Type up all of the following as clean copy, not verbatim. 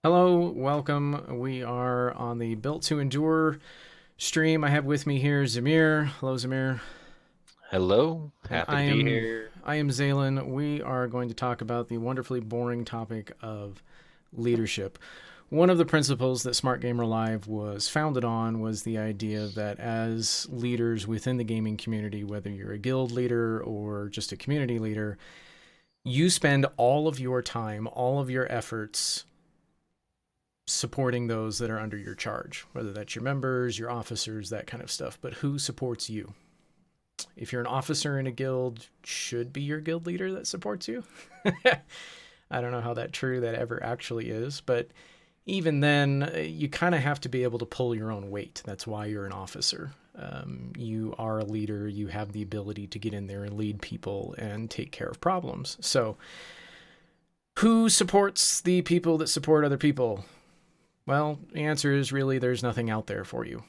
Hello, welcome. We are on the Built to Endure stream. I have with me here Zamir. Hello, Zamir. Hello, And happy I to be am here. I am Zalen. We are going to talk about the wonderfully boring topic of leadership. One of the principles that Smart Gamer Live was founded on was the idea that as leaders within the gaming community, whether you're a guild leader or just a community leader, you spend all of your time, all of your efforts supporting those that are under your charge, whether that's your members, your officers, that kind of stuff. But who supports you? If you're an officer in a guild, should be your guild leader that supports you. I don't know how that true that ever actually is, but even then, you kind of have to be able to pull your own weight. That's why you're an officer. You are a leader. You have the ability to get in there and lead people and take care of problems. So, who supports the people that support other people? Well, the answer is really there's nothing out there for you.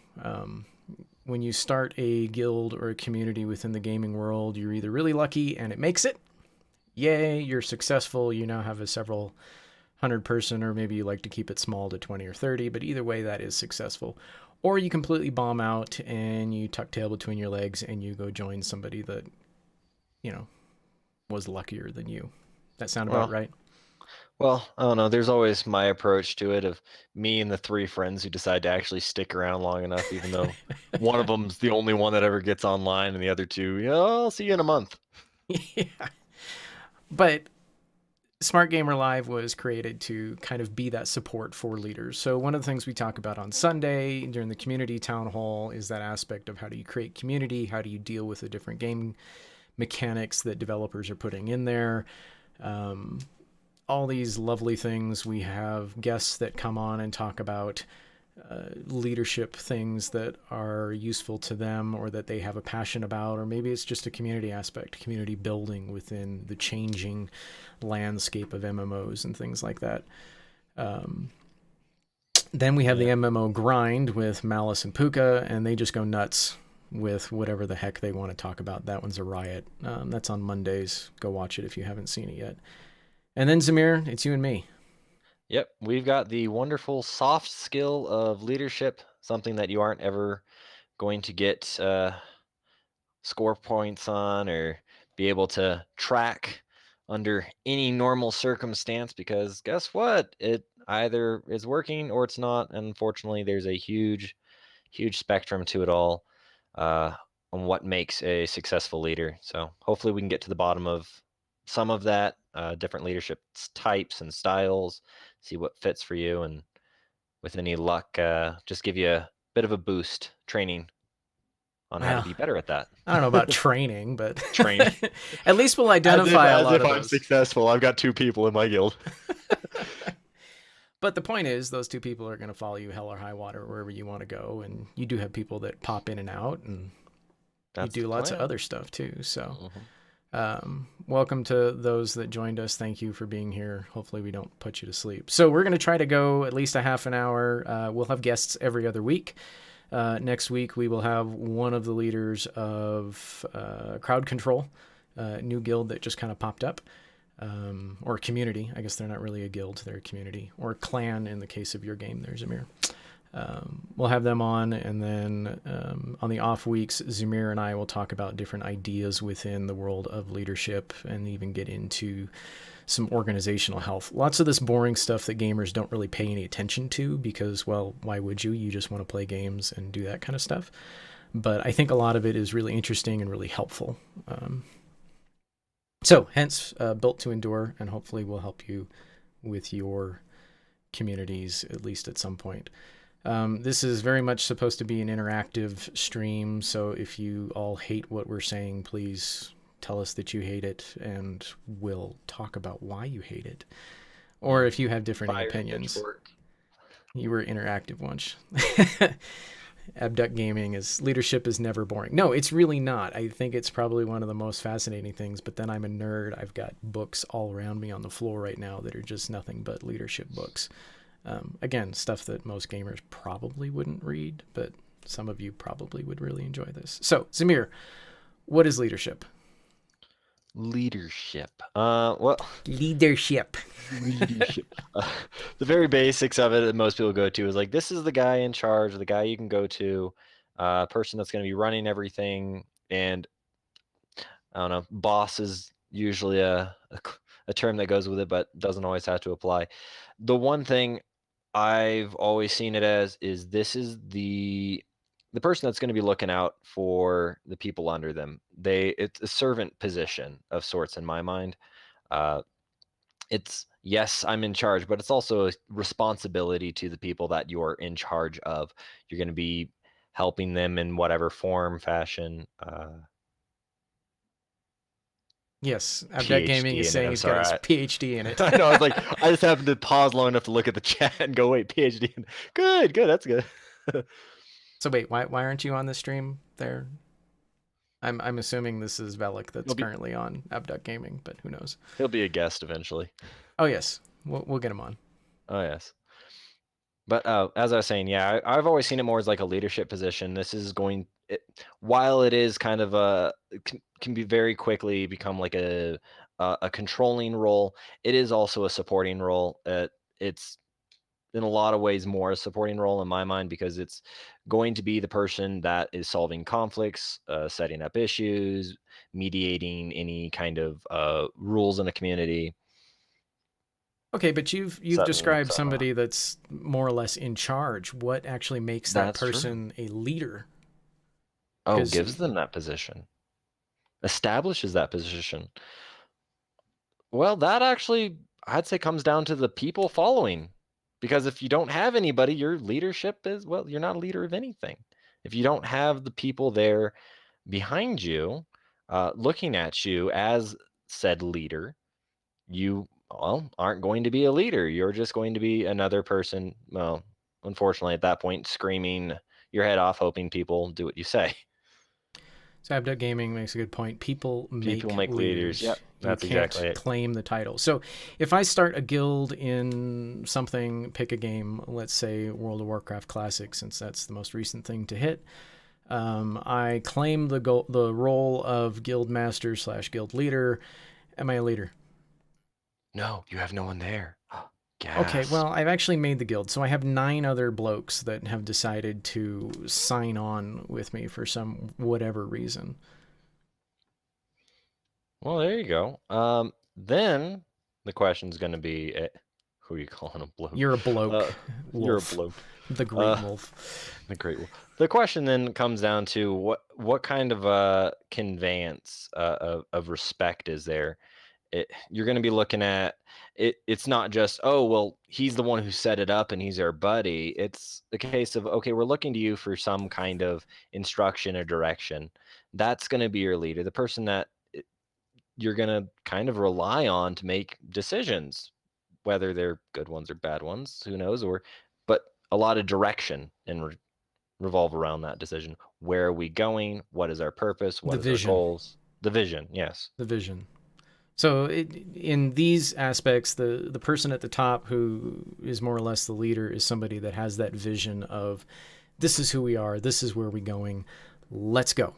When you start a guild or a community within the gaming world, you're either really lucky and it makes it. Yay, you're successful. You now have a several hundred person, or maybe you like to keep it small to 20 or 30, but either way, that is successful. Or you completely bomb out and you tuck tail between your legs and you go join somebody that, you know, was luckier than you. That sound about Well, right? I don't know. There's always my approach to it of me and the three friends who decide to actually stick around long enough, even though one of them's the only one that ever gets online, and the other two, I'll see you in a month. Yeah. But Smart Gamer Live was created to kind of be that support for leaders. So one of the things we talk about on Sunday during the community town hall is that aspect of how do you create community, how do you deal with the different game mechanics that developers are putting in there. Um, all these lovely things. We have guests that come on and talk about leadership things that are useful to them or that they have a passion about, or maybe it's just a community aspect, community building within the changing landscape of MMOs and things like that. Um, then we have the Yeah. MMO grind with Malice and Puka, and they just go nuts with whatever the heck they want to talk about. That one's a riot. That's on Mondays. Go watch it if you haven't seen it yet. And then Zamir, it's you and me. Yep, we've got the wonderful soft skill of leadership, something that you aren't ever going to get score points on or be able to track under any normal circumstance because guess what? It either is working or it's not. And unfortunately, there's a huge spectrum to it all uh, on what makes a successful leader. So hopefully we can get to the bottom of some of that, different leadership types and styles, see what fits for you, and with any luck, just give you a bit of a boost training on how to Well, be better at that. I don't know about training, but Training. at least we'll As if identify a as lot if of I'm those. successful. I've got two people in my guild. But the point is, those two people are going to follow you hell or high water wherever you want to go. And you do have people that pop in and out, and you That's the do lots of plan. other stuff too. So, Hmm. welcome to those that joined us. Thank you for being here. Hopefully, we don't put you to sleep. So, we're going to try to go at least a half an hour. We'll have guests every other week. Next week, we will have one of the leaders of Crowd Control, new guild that just kind of popped up, or a community. I guess they're not really a guild, they're a community, or a clan in the case of your game. There's Zamir. We'll have them on, and then on the off weeks, Zamir and I will talk about different ideas within the world of leadership and even get into some organizational health. Lots of this boring stuff that gamers don't really pay any attention to because, well, why would you? You just want to play games and do that kind of stuff. But I think a lot of it is really interesting and really helpful. So, hence, Built to Endure, and hopefully will help you with your communities at least at some point. This is very much supposed to be an interactive stream, so if you all hate what we're saying, please tell us that you hate it, and we'll talk about why you hate it. Or Yeah. if you have differing Fire and opinions. pitchfork. You were interactive once. Abduct gaming is leadership is never boring. No, it's really not. I think it's probably one of the most fascinating things, but then I'm a nerd. I've got books all around me on the floor right now that are just nothing but leadership books. Again, stuff that most gamers probably wouldn't read, but some of you probably would really enjoy this. So, Zamir, what is leadership? Leadership. Well, Leadership. leadership. The very basics of it that most people go to is like, this is the guy in charge, the guy you can go to, person that's going to be running everything. And I don't know, boss is usually a term that goes with it, but doesn't always have to apply. The one thing I've always seen it as is this is the person that's going to be looking out for the people under them. It's a servant position of sorts in my mind. Uh, it's yes, I'm in charge, but it's also a responsibility to the people that you're in charge of. You're going to be helping them in whatever form, fashion. Yes, Abduct Gaming PhD is in it. saying I'm he's got sorry. his PhD in it. I know. I was like, I just happened to pause long enough to look at the chat and go, wait, PhD. Good, good. That's good. So wait, why aren't you on the stream there? I'm assuming this is Velik that's He'll be currently on Abduct Gaming, but who knows? he'll be a guest eventually. Oh yes, we'll get him on. Oh yes. But as I was saying, yeah, I've always seen it more as like a leadership position. This is while it is kind of it can be very quickly become like a controlling role. It is also a supporting role. It's in a lot of ways more a supporting role in my mind because it's going to be the person that is solving conflicts, setting up issues, mediating any kind of rules in a community. Okay, but you've Setting described some. somebody that's more or less in charge. What actually makes that That's true. person a leader? Oh, Because gives them that position, establishes that position. Well, that actually, I'd say, comes down to the people following. Because if you don't have anybody, your leadership is, well, you're not a leader of anything. If you don't have the people there behind you, looking at you as said leader, you, well, aren't going to be a leader. You're just going to be another person, well, unfortunately, at that point, screaming your head off, hoping people do what you say. so Abduct Gaming makes a good point. People People make make leaders. leaders. Yep, You that's can't exactly it. claim the title. So if I start a guild in something, pick a game, let's say World of Warcraft Classic, since that's the most recent thing to hit. I claim the role of guild master / guild leader. Am I a leader? No, you have no one there. Okay, Gas. well, I've actually made the guild, so I have 9 other blokes that have decided to sign on with me for some whatever reason. Well, there you go. Then the question's going to be, who are you calling a bloke? You're a bloke, Uh, you're a wolf, bloke. the great Uh, wolf. the great. The question then comes down to what kind of conveyance of respect is there? You're going to be looking at it. It's not just, oh well, he's the one who set it up and he's our buddy. It's the case of, okay, we're looking to you for some kind of instruction or direction. That's going to be your leader, the person that you're going to kind of rely on to make decisions, whether they're good ones or bad ones, who knows, but a lot of direction and revolve around that decision. Where are we going? What is our purpose? The What is our vision. goals? The vision, yes. The vision. So in these aspects, the person at the top who is more or less the leader is somebody that has that vision of, this is who we are, this is where we're going, let's go.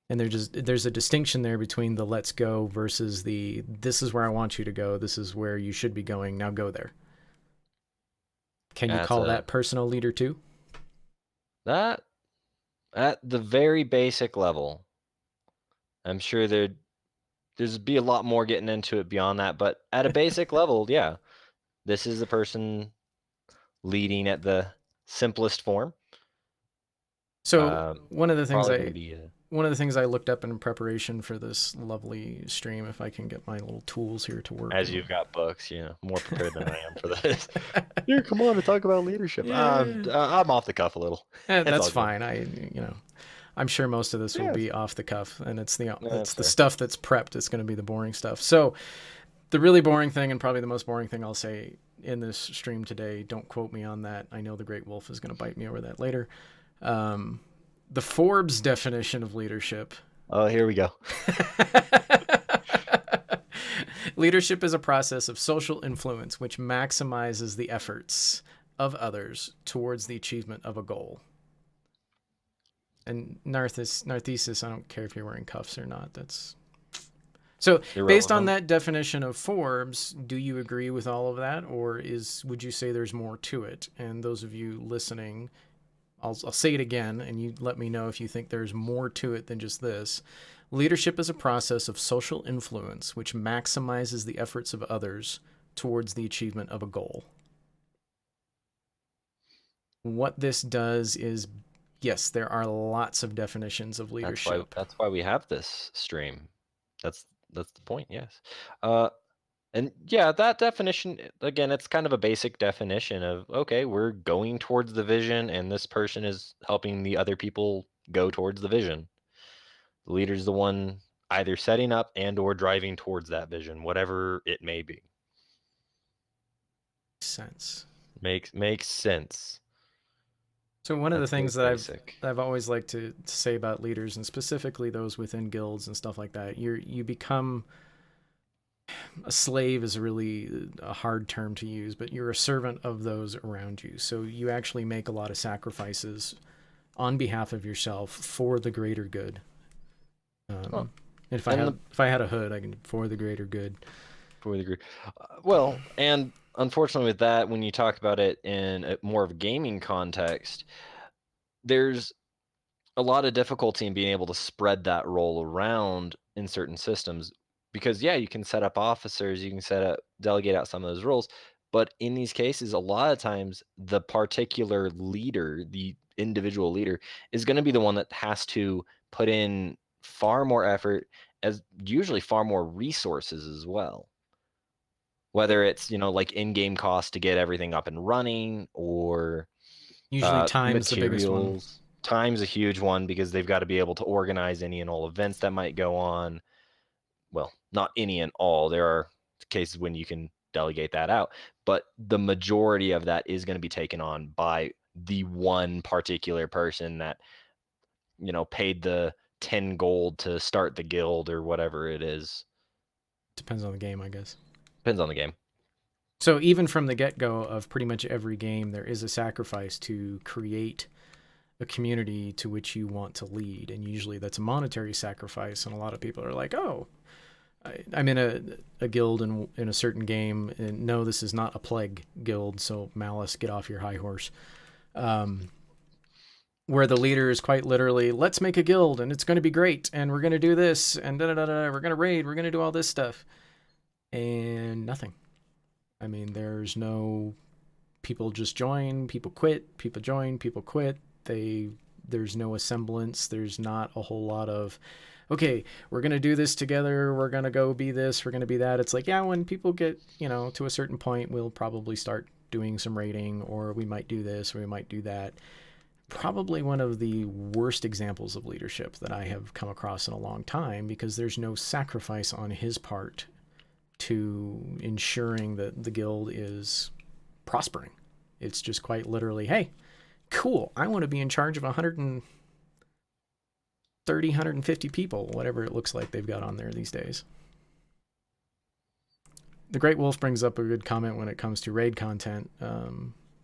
And there's a distinction there between the let's go versus the this is where I want you to go, this is where you should be going, now go there. Can you That's call that personal leader too? that at the very basic level. I'm sure there's be a lot more getting into it beyond that, but at a basic level, yeah, this is the person leading at the simplest form. So one of the things Probably going to be I looked up in preparation for this lovely stream, if I can get my little tools here to work. as you've got books, more prepared than I am for this. Here, come on to talk about leadership. Yeah. I'm off the cuff a little. That's fine. I'm sure most of this will Yeah. be off the cuff, and it's the That's fair. stuff that's prepped. It's going to be the boring stuff. So the really boring thing, and probably the most boring thing I'll say in this stream today, don't quote me on that. I know the Great Wolf is going to bite me over that later. The Forbes definition of leadership. Oh, here we go. Leadership is a process of social influence which maximizes the efforts of others towards the achievement of a goal. And Narthesis, I don't care if you're wearing cuffs or not. That's so based on Irrelevant. that definition of Forbes, do you agree with all of that, or would you say there's more to it? And those of you listening, I'll say it again, and you let me know if you think there's more to it than just this. Leadership is a process of social influence which maximizes the efforts of others towards the achievement of a goal. What this does is, yes, there are lots of definitions of leadership. That's why we have this stream. That's the point. Yes. And yeah, that definition, again, it's kind of a basic definition of, okay, we're going towards the vision and this person is helping the other people go towards the vision. The leader's the one either setting up and or driving towards that vision, whatever it may be. Sense. Makes sense. So one of the That's things very that basic. I've always liked to say about leaders, and specifically those within guilds and stuff like that, you become a slave is really a hard term to use, but you're a servant of those around you. So you actually make a lot of sacrifices on behalf of yourself for the greater good. Huh. If And I had a hood, I can for the greater good. For the group. Well, and unfortunately with that, when you talk about it in more of a gaming context, there's a lot of difficulty in being able to spread that role around in certain systems because yeah, you can set up officers, you can delegate out some of those roles, but in these cases, a lot of times the particular leader, the individual leader, is going to be the one that has to put in far more effort, as usually far more resources as well. Whether it's, like in-game cost to get everything up and running or Usually time's the biggest one. materials. Time's a huge one because they've got to be able to organize any and all events that might go on. Well, not any and all. There are cases when you can delegate that out, but the majority of that is going to be taken on by the one particular person that, paid the 10 gold to start the guild or whatever it is. Depends on the game, I guess. Depends on the game. So even from the get-go of pretty much every game, there is a sacrifice to create a community to which you want to lead, and usually that's a monetary sacrifice. And a lot of people are like, "Oh, I'm in a guild in a certain game, and no, this is not a plague guild, so Malice, get off your high horse." Where the leader is quite literally, "Let's make a guild, and it's going to be great, and we're going to do this, and da da da da. We're going to raid, we're going to do all this stuff," and nothing. I mean, there's no people just join, people quit, people join, people quit. There's no semblance. There's not a whole lot of, okay, we're gonna do this together. We're gonna go be this. We're gonna be that. It's like, yeah, when people get to a certain point, we'll probably start doing some raiding, or we might do this, or we might do that. Probably one of the worst examples of leadership that I have come across in a long time, because there's no sacrifice on his part to ensuring that the guild is prospering. It's just quite literally, hey, cool, I want to be in charge of 130, 150 people, whatever it looks like they've got on there these days. The Great Wolf brings up a good comment when it comes to raid content.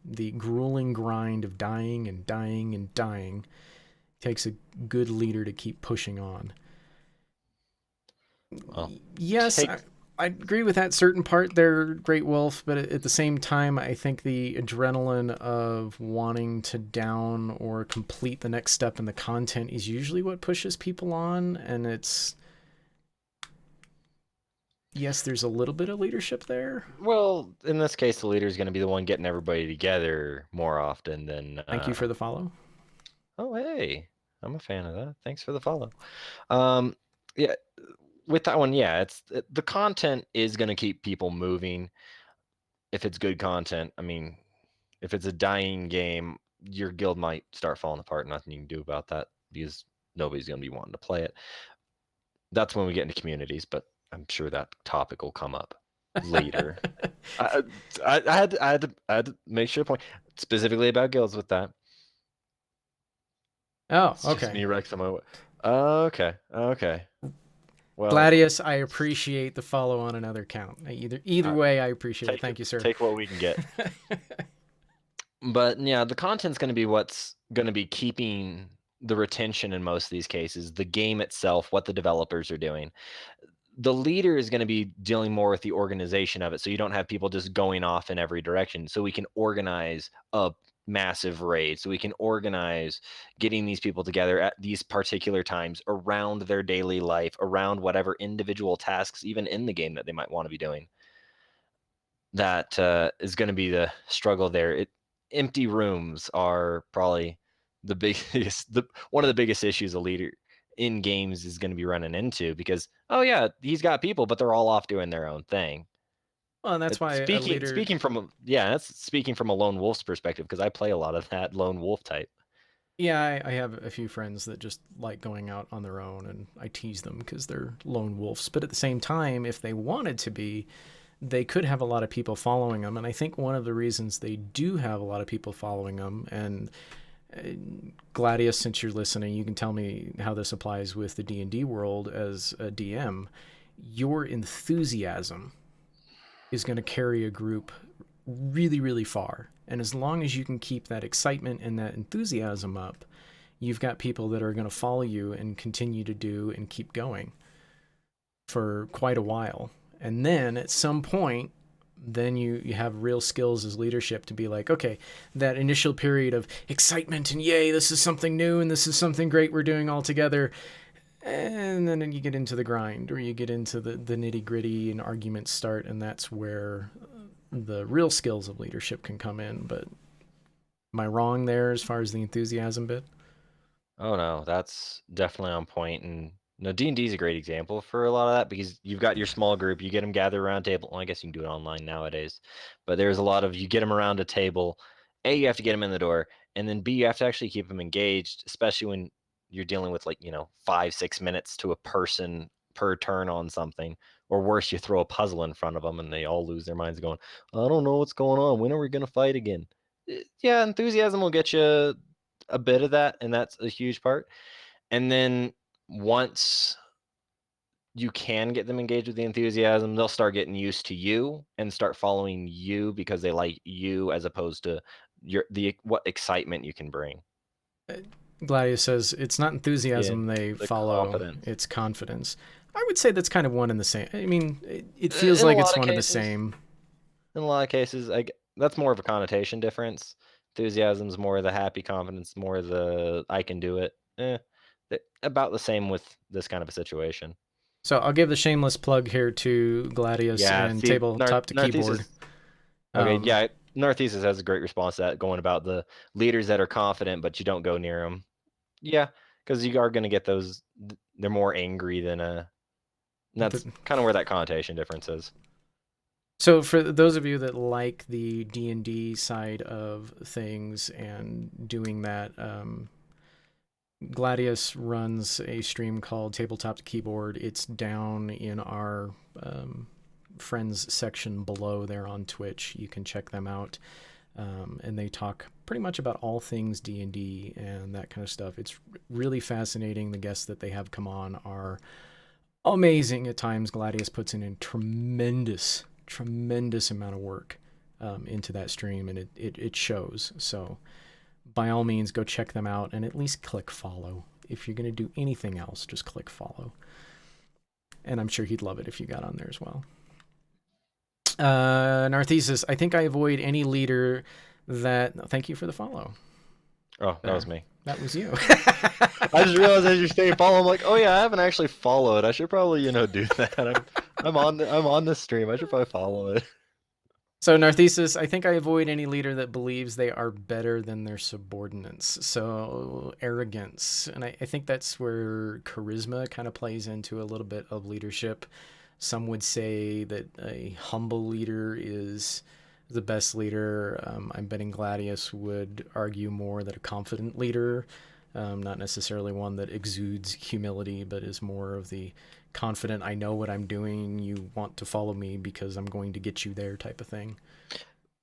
The grueling grind of dying and dying and dying takes a good leader to keep pushing on. Well, yes, I agree with that certain part there, Great Wolf, but at the same time, I think the adrenaline of wanting to down or complete the next step in the content is usually what pushes people on, and it's... Yes, there's a little bit of leadership there. Well, in this case, the leader is going to be the one getting everybody together more often than... Thank you for the follow. Oh, hey, I'm a fan of that. Thanks for the follow. Yeah, with that one, yeah, the content is going to keep people moving if it's good content. I mean, if it's a dying game, your guild might start falling apart. Nothing you can do about that because nobody's going to be wanting to play it. That's when we get into communities, but I'm sure that topic will come up later. I had to make sure to point specifically about guilds with that. Oh, it's okay. Just me, Rex. Okay. Well, Gladius, I appreciate the follow on another count. Either way, I appreciate it. Thank you, sir. Take what we can get. But yeah, the content's going to be what's going to be keeping the retention in most of these cases, the game itself, what the developers are doing. The leader is going to be dealing more with the organization of it. So you don't have people just going off in every direction. So we can organize a massive raid. So we can organize getting these people together at these particular times around their daily life, around whatever individual tasks, even in the game that they might want to be doing. That is going to be the struggle there. Empty rooms are probably the biggest, one of the biggest issues a leader in games is going to be running into because oh yeah, he's got people, but they're all off doing their own thing. Well, and that's why a leader. That's speaking from a lone wolf's perspective because I play a lot of that lone wolf type. Yeah, I have a few friends that just like going out on their own, and I tease them because they're lone wolves. But at the same time, if they wanted to be, they could have a lot of people following them. And I think one of the reasons they do have a lot of people following them, and Gladius, since you're listening, you can tell me how this applies with the D&D world as a DM. Your enthusiasm is going to carry a group really, really far. And as long as you can keep that excitement and that enthusiasm up, you've got people that are going to follow you and continue to do and keep going for quite a while. And then at some point, then you have real skills as leadership to be like, okay, that initial period of excitement and yay, this is something new and this is something great we're doing all together. And then you get into the grind or you get into the nitty gritty and arguments start. And that's where the real skills of leadership can come in. But am I wrong there as far as the enthusiasm bit? Oh no, that's definitely on point. And no, D&D is a great example for a lot of that because you've got your small group, you get them gathered around a table. Well, I guess you can do it online nowadays, but there's a lot of you get them around a table. A, you have to get them in the door, and then B, you have to actually keep them engaged, especially when you're dealing with like 5-6 minutes to a person per turn on something. Or worse, you throw a puzzle in front of them and they all lose their minds, going, "I don't know what's going on. When are we gonna fight again?" Yeah, enthusiasm will get you a bit of that, and that's a huge part. And then once you can get them engaged with the enthusiasm, they'll start getting used to you and start following you because they like you as opposed to what excitement you can bring. Gladius says it's not Yeah, enthusiasm they the follow, confidence. it's confidence. I would say that's kind of one and the same. I mean, it feels In a like it's lot of one and the cases, same. that's more of a connotation difference. Enthusiasm's more the happy confidence, more the I can do it. About the same with this kind of a situation. So I'll give the shameless plug here to Gladius Yeah, and see, Tabletop to Keyboard. Northeast. Okay, Um, yeah, Northeast has a great response to that, going about the leaders that are confident, but you don't go near them. Yeah, because you are going to get those. They're more angry than and that's kind of where that connotation difference is. So for those of you that like the D&D side of things and doing that, Gladius runs a stream called Tabletop to Keyboard. It's down in our friends section below there on Twitch. You can check them out. And they talk pretty much about all things D&D and that kind of stuff. It's really fascinating. The guests that they have come on are amazing at times. Gladius puts in a tremendous amount of work into that stream, and it shows. So by all means, go check them out and at least click follow. If you're going to do anything else, just click follow. And I'm sure he'd love it if you got on there as well. Narthesis, I think I avoid any leader that. Thank you for the follow. Oh, that was me. That was you. I just realized as you're saying follow, I'm like, oh yeah, I haven't actually followed. I should probably do that. I'm on this stream. I should probably follow it. So Narthesis, I think I avoid any leader that believes they are better than their subordinates. So arrogance, and I think that's where charisma kind of plays into a little bit of leadership. Some would say that a humble leader is the best leader. I'm betting Gladius would argue more that a confident leader, not necessarily one that exudes humility, but is more of the confident, I know what I'm doing, you want to follow me because I'm going to get you there type of thing.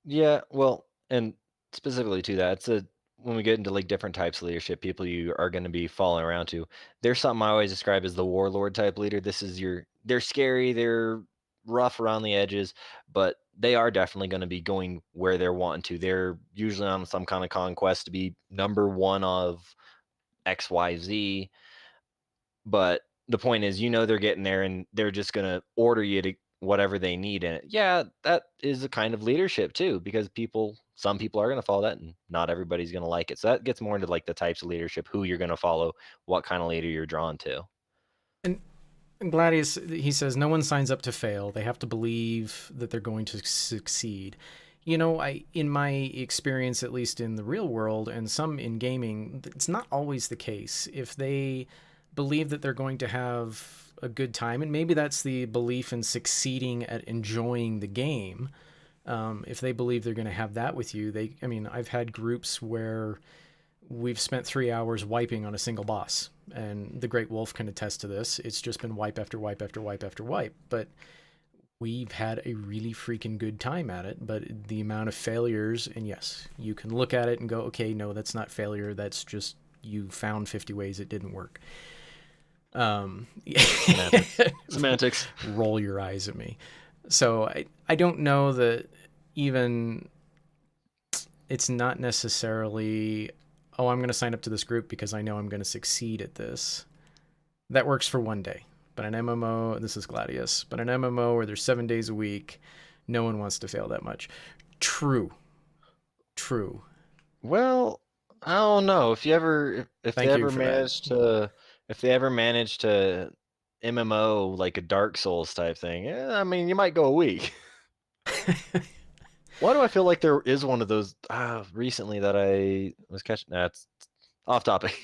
Yeah, well, and specifically to that, when we get into like different types of leadership, people you are going to be following around to. There's something I always describe as the warlord type leader. They're scary, they're rough around the edges, but they are definitely going to be going where they're wanting to. They're usually on some kind of conquest to be number one of XYZ. But the point is, they're getting there and they're just going to order you to whatever they need in it. Yeah, that is a kind of leadership too, because some people are going to follow that and not everybody's going to like it. So that gets more into like the types of leadership, who you're going to follow, what kind of leader you're drawn to. And Gladius, he says, no one signs up to fail. They have to believe that they're going to succeed. In my experience, at least in the real world and some in gaming, it's not always the case. If they believe that they're going to have a good time, and maybe that's the belief in succeeding at enjoying the game. If they believe they're going to have that with you, I've had groups where we've spent 3 hours wiping on a single boss, and the Great Wolf can attest to this. It's just been wipe after wipe after wipe after wipe, but we've had a really freaking good time at it. But the amount of failures, and yes, you can look at it and go, okay, no, that's not failure. That's just you found 50 ways it didn't work. Semantics. Roll your eyes at me. So I don't know that even it's not necessarily, oh, I'm going to sign up to this group because I know I'm going to succeed at this. That works for one day. But an MMO, this is Gladius, but an MMO where there's 7 days a week, no one wants to fail that much. True. Well, I don't know. If they ever manage to MMO like a Dark Souls type thing, you might go a week. Why do I feel like there is one of those recently that I was catching? That's off topic.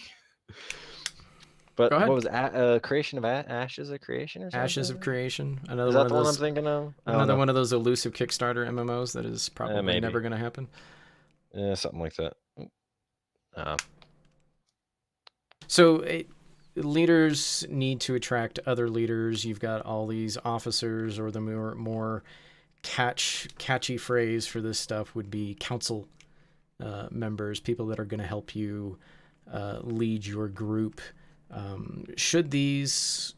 But Go ahead. what was Creation of Ashes of Creation or something? Ashes of Creation. Another Is one that of the one I'm those. thinking of? Another one of those elusive Kickstarter MMOs that is probably never going to happen. Yeah, something like that. So leaders need to attract other leaders. You've got all these officers, or the more catchy phrase for this stuff would be council members, people that are going to help you lead your group. Should these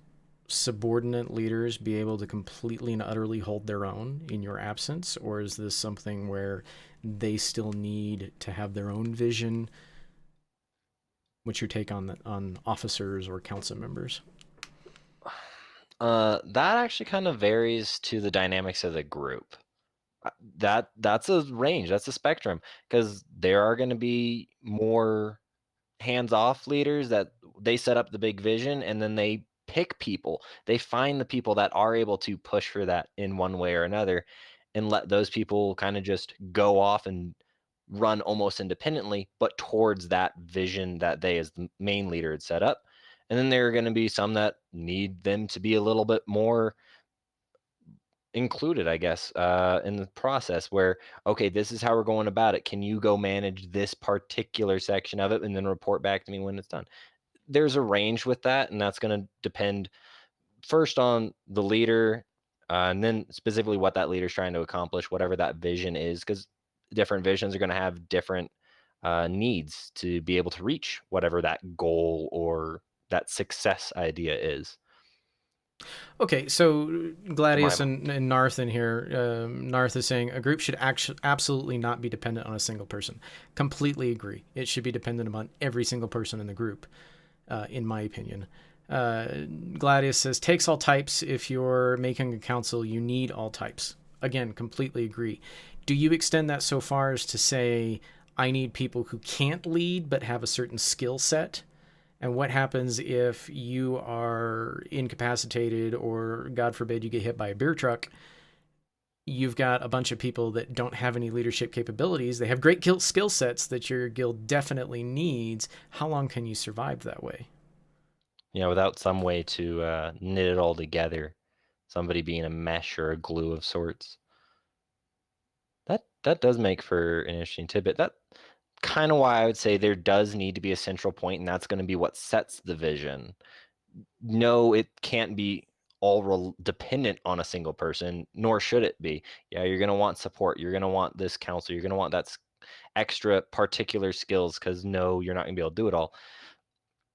subordinate leaders be able to completely and utterly hold their own in your absence, or is this something where they still need to have their own vision? What's your take on officers or council members? That actually kind of varies to the dynamics of the group. That's a range, that's a spectrum, because there are going to be more hands-off leaders that they set up the big vision and then they pick people. They find the people that are able to push for that in one way or another and let those people kind of just go off and run almost independently, but towards that vision that they as the main leader had set up. And then there are going to be some that need them to be a little bit more included, I guess, in the process where, okay, this is how we're going about it. Can you go manage this particular section of it and then report back to me when it's done? There's a range with that, and that's going to depend first on the leader, and then specifically what that leader is trying to accomplish, whatever that vision is, because different visions are going to have different needs to be able to reach whatever that goal or that success idea is. Okay, so Gladius and Narth in here, Narth is saying a group should absolutely not be dependent on a single person. Completely agree. It should be dependent upon every single person in the group, in my opinion. Gladius says, takes all types. If you're making a council, you need all types. Again, completely agree. Do you extend that so far as to say, I need people who can't lead but have a certain skill set? And what happens if you are incapacitated or, God forbid, you get hit by a beer truck? You've got a bunch of people that don't have any leadership capabilities. They have great skill sets that your guild definitely needs. How long can you survive that way? Yeah, without some way to knit it all together, somebody being a mesh or a glue of sorts. That does make for an interesting tidbit. That kind of why I would say there does need to be a central point, and that's going to be what sets the vision. No, it can't be all dependent on a single person, nor should it be. Yeah, you're going to want support. You're going to want this counsel. You're going to want that extra particular skills because no, you're not going to be able to do it all.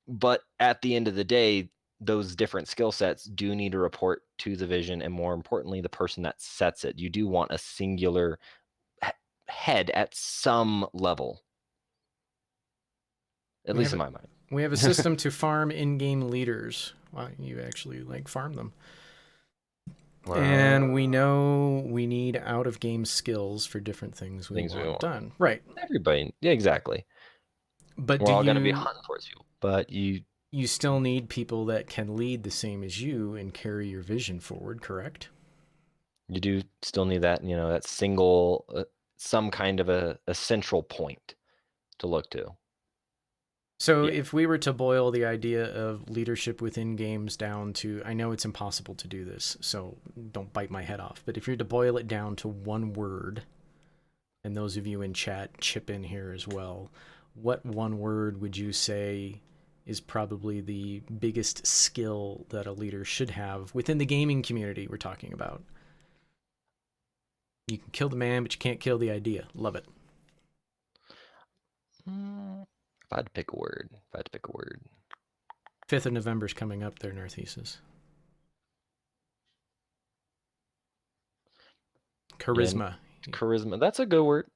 But at the end of the day, those different skill sets do need to report to the vision, and more importantly, the person that sets it. You do want a singular head at some level, at least in my mind. We have a system to farm in-game leaders. Wow, you actually like farm them. And we know we need out-of-game skills for different things we want done. Right. Everybody. Yeah, exactly. But we're all going to be hunting towards people. But you still need people that can lead the same as you and carry your vision forward, correct? You do still need that, that single, some kind of a central point to look to. So if we were to boil the idea of leadership within games down to, I know it's impossible to do this, so don't bite my head off, but if you're to boil it down to one word, and those of you in chat chip in here as well, what one word would you say is probably the biggest skill that a leader should have within the gaming community we're talking about? You can kill the man, but you can't kill the idea. Love it. If I had to pick a word. 5th of November is coming up there, Narthesis. Charisma. Yeah, charisma. That's a good word.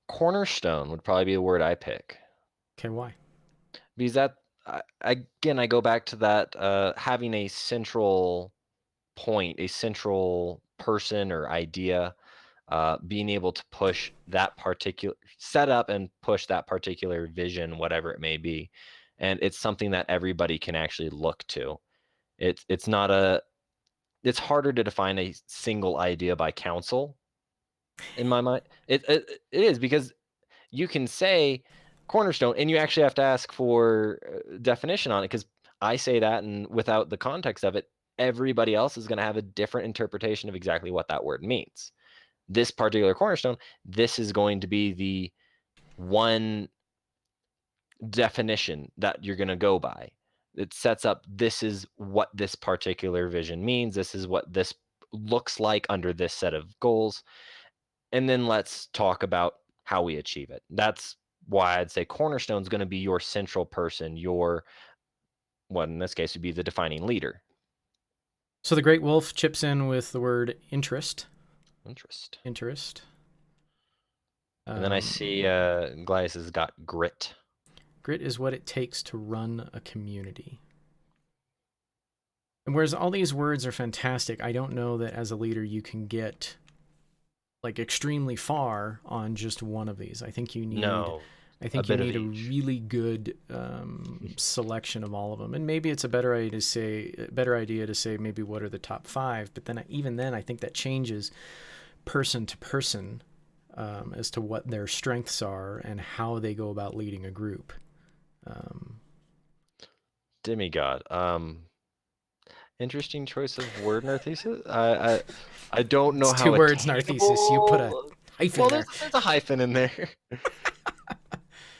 Cornerstone would probably be a word I pick. Okay, why? Because that, again, I go back to that having a central point, a central person or idea, being able to push that particular, set up and push that particular vision, whatever it may be. And it's something that everybody can actually look to. It's not a, it's harder to define a single idea by council in my mind. It is, because you can say cornerstone and you actually have to ask for definition on it, because I say that, and without the context of it, everybody else is going to have a different interpretation of exactly what that word means. This particular cornerstone, this is going to be the one definition that you're going to go by. It sets up, this is what this particular vision means. This is what this looks like under this set of goals. And then let's talk about how we achieve it. That's why I'd say cornerstone is going to be your central person, your, what in this case would be the defining leader. So the Great Wolf chips in with the word interest. Interest. And then I see Gladys has got grit. Grit is what it takes to run a community. And whereas all these words are fantastic, I don't know that as a leader you can get like extremely far on just one of these. I think you need a really good selection of all of them. And maybe it's a better idea to say maybe what are the top 5, but then even then I think that changes person to person as to what their strengths are and how they go about leading a group. Demigod. Interesting choice of word, Narthesis. I don't know it's how 2 words, Narthesis. You put a hyphen there. There's a hyphen in there.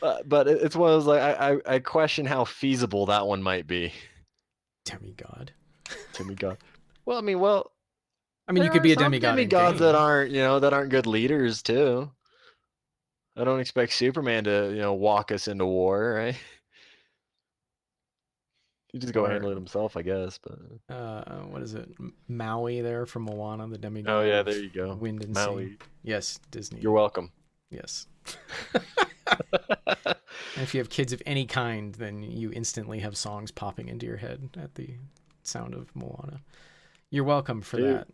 But it's one of those, like, I question how feasible that one might be. Demigod. Well, I mean, you could be a demigod. Demigods that aren't good leaders too. I don't expect Superman to walk us into war, right? He just go handle it himself, I guess. But what is it? Maui there from Moana, the demigod. Oh yeah, there you go. Wind and Maui. sea. Yes, Disney. You're welcome. Yes. And if you have kids of any kind, then you instantly have songs popping into your head at the sound of Moana. You're welcome for that.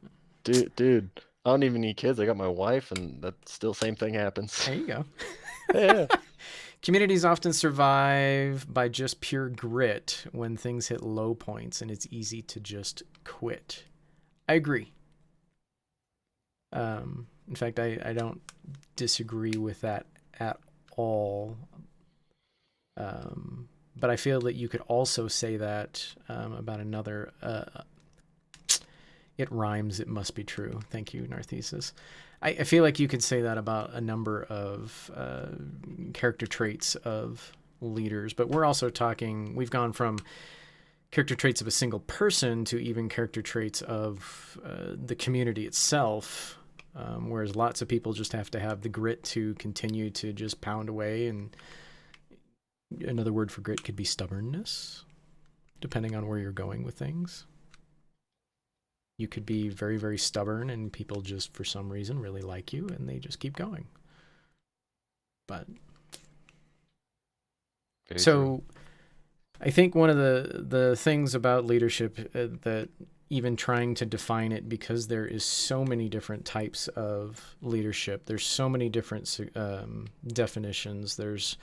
Dude, I don't even need kids. I got my wife, and that still same thing happens. There you go. Yeah. Communities often survive by just pure grit when things hit low points, and it's easy to just quit. I agree. In fact, I don't disagree with that at all. But I feel that you could also say that about another. It rhymes. It must be true. Thank you, Narthesis. I feel like you could say that about a number of character traits of leaders, but we're also talking, we've gone from character traits of a single person to even character traits of the community itself, whereas lots of people just have to have the grit to continue to just pound away. And another word for grit could be stubbornness, depending on where you're going with things. You could be very, very stubborn and people just, for some reason, really like you and they just keep going. But Very so true. I think one of the things about leadership that even trying to define it, because there is so many different types of leadership, there's so many different definitions, there's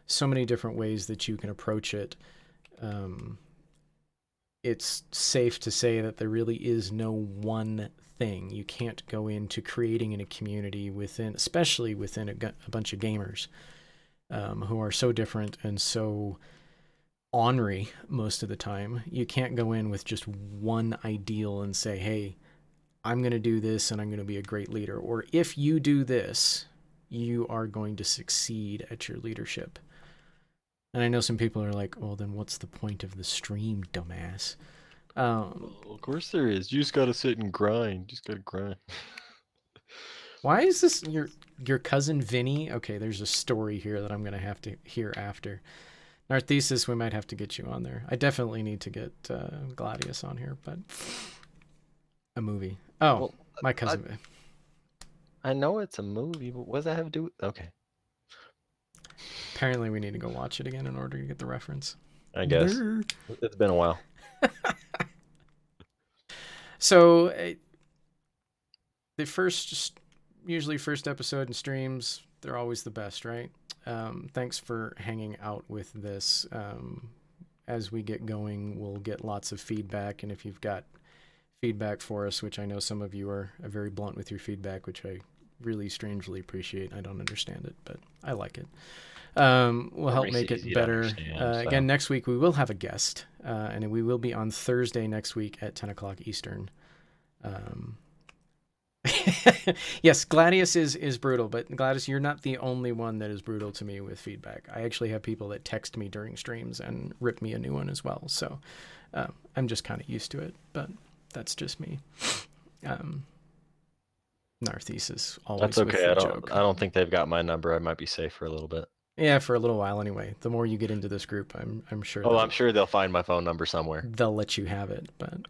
so many different ways that you can approach it. It's safe to say that there really is no one thing. You can't go into creating in a community within, especially within a bunch of gamers who are so different and so ornery most of the time. You can't go in with just one ideal and say, hey, I'm going to do this and I'm going to be a great leader. Or if you do this, you are going to succeed at your leadership. And I know some people are like, well, then what's the point of the stream, dumbass? Well, of course there is. You just gotta sit and grind. You just gotta grind. Why is this your cousin Vinny? Okay, there's a story here that I'm going to have to hear after. Narthesis, we might have to get you on there. I definitely need to get Gladius on here, but a movie. Oh, Well, my I, cousin. I know it's a movie, but what does that have to do with? Okay, Apparently, we need to go watch it again in order to get the reference. I guess it's been a while. So, the usually first episode in streams, they're always the best, right? Thanks for hanging out with this. As we get going, we'll get lots of feedback, and if you've got feedback for us, which I know some of you are very blunt with your feedback, which I really strangely appreciate. I don't understand it, but I like it. Will Or help makes make it it easy to better. understand. So Again, next week we will have a guest, and we will be on Thursday next week at 10 o'clock Eastern. Yes, Gladius is brutal, but Gladius, you're not the only one that is brutal to me with feedback. I actually have people that text me during streams and rip me a new one as well. So I'm just kind of used to it, but that's just me. Narthesis always that's with okay. the I joke. don't think they've got my number. I might be safe for a little bit. Yeah, for a little while anyway. The more you get into this group, I'm sure Oh, I'm sure they'll find my phone number somewhere. they'll let you have it. But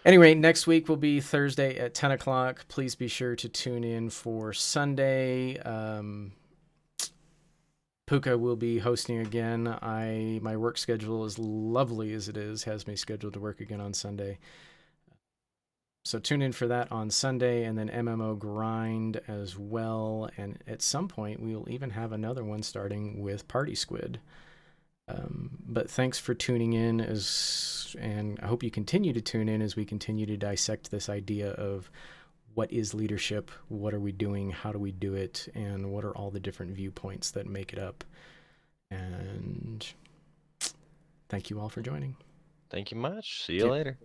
anyway, next week will be Thursday at 10 o'clock. Please be sure to tune in for Sunday. Puka will be hosting again. My work schedule, as lovely as it is, has me scheduled to work again on Sunday. So tune in for that on Sunday, and then MMO Grind as well. And at some point, we will even have another one starting with Party Squid. But thanks for tuning in, and I hope you continue to tune in as we continue to dissect this idea of what is leadership, what are we doing, how do we do it, and what are all the different viewpoints that make it up. And thank you all for joining. Thank you much. See you later.